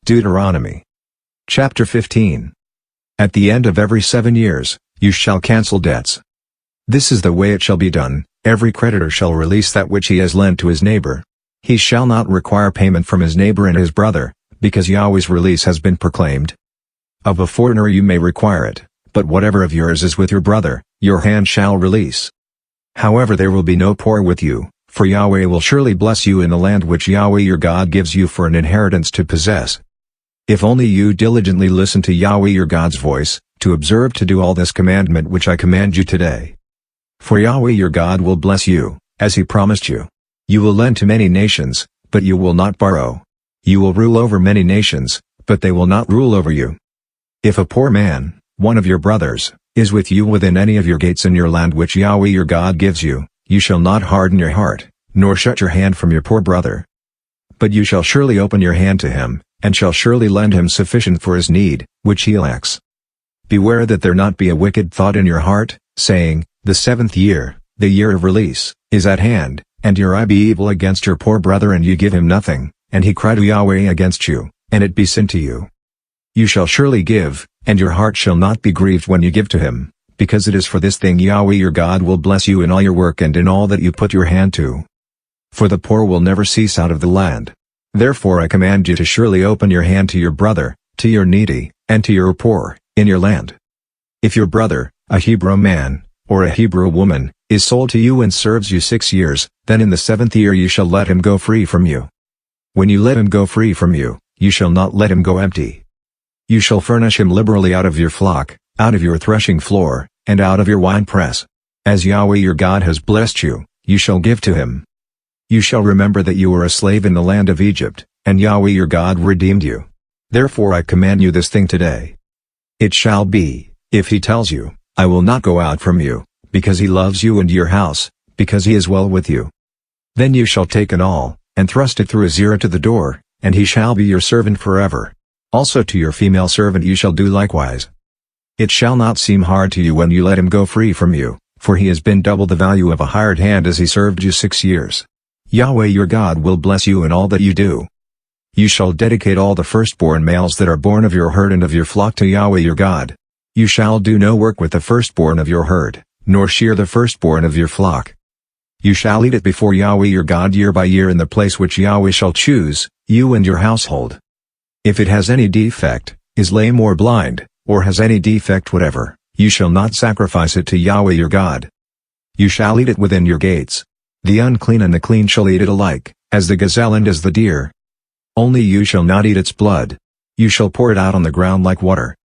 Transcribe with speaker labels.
Speaker 1: Deuteronomy. Chapter 15. At the end of every 7 years, you shall cancel debts. This is the way it shall be done: every creditor shall release that which he has lent to his neighbor. He shall not require payment from his neighbor and his brother, because Yahweh's release has been proclaimed. Of a foreigner you may require it, but whatever of yours is with your brother, your hand shall release. However, there will be no poor with you, for Yahweh will surely bless you in the land which Yahweh your God gives you for an inheritance to possess. If only you diligently listen to Yahweh your God's voice, to observe to do all this commandment which I command you today. For Yahweh your God will bless you, as he promised you. You will lend to many nations, but you will not borrow. You will rule over many nations, but they will not rule over you. If a poor man, one of your brothers, is with you within any of your gates in your land which Yahweh your God gives you, you shall not harden your heart, nor shut your hand from your poor brother. But you shall surely open your hand to him, and shall surely lend him sufficient for his need, which he lacks. Beware that there not be a wicked thought in your heart, saying, the 7th year, the year of release, is at hand, and your eye be evil against your poor brother and you give him nothing, and he cry to Yahweh against you, and it be sin to you. You shall surely give, and your heart shall not be grieved when you give to him, because it is for this thing Yahweh your God will bless you in all your work and in all that you put your hand to. For the poor will never cease out of the land. Therefore I command you to surely open your hand to your brother, to your needy, and to your poor, in your land. If your brother, a Hebrew man, or a Hebrew woman, is sold to you and serves you 6 years, then in the 7th year you shall let him go free from you. When you let him go free from you, you shall not let him go empty. You shall furnish him liberally out of your flock, out of your threshing floor, and out of your winepress. As Yahweh your God has blessed you, you shall give to him. You shall remember that you were a slave in the land of Egypt, and Yahweh your God redeemed you. Therefore I command you this thing today. It shall be, if he tells you, I will not go out from you, because he loves you and your house, because he is well with you. Then you shall take an awl, and thrust it through his ear to the door, and he shall be your servant forever. Also to your female servant you shall do likewise. It shall not seem hard to you when you let him go free from you, for he has been double the value of a hired hand as he served you 6 years. Yahweh your God will bless you in all that you do. You shall dedicate all the firstborn males that are born of your herd and of your flock to Yahweh your God. You shall do no work with the firstborn of your herd, nor shear the firstborn of your flock. You shall eat it before Yahweh your God year by year in the place which Yahweh shall choose, you and your household. If it has any defect, is lame or blind, or has any defect whatever, you shall not sacrifice it to Yahweh your God. You shall eat it within your gates. The unclean and the clean shall eat it alike, as the gazelle and as the deer. Only you shall not eat its blood. You shall pour it out on the ground like water.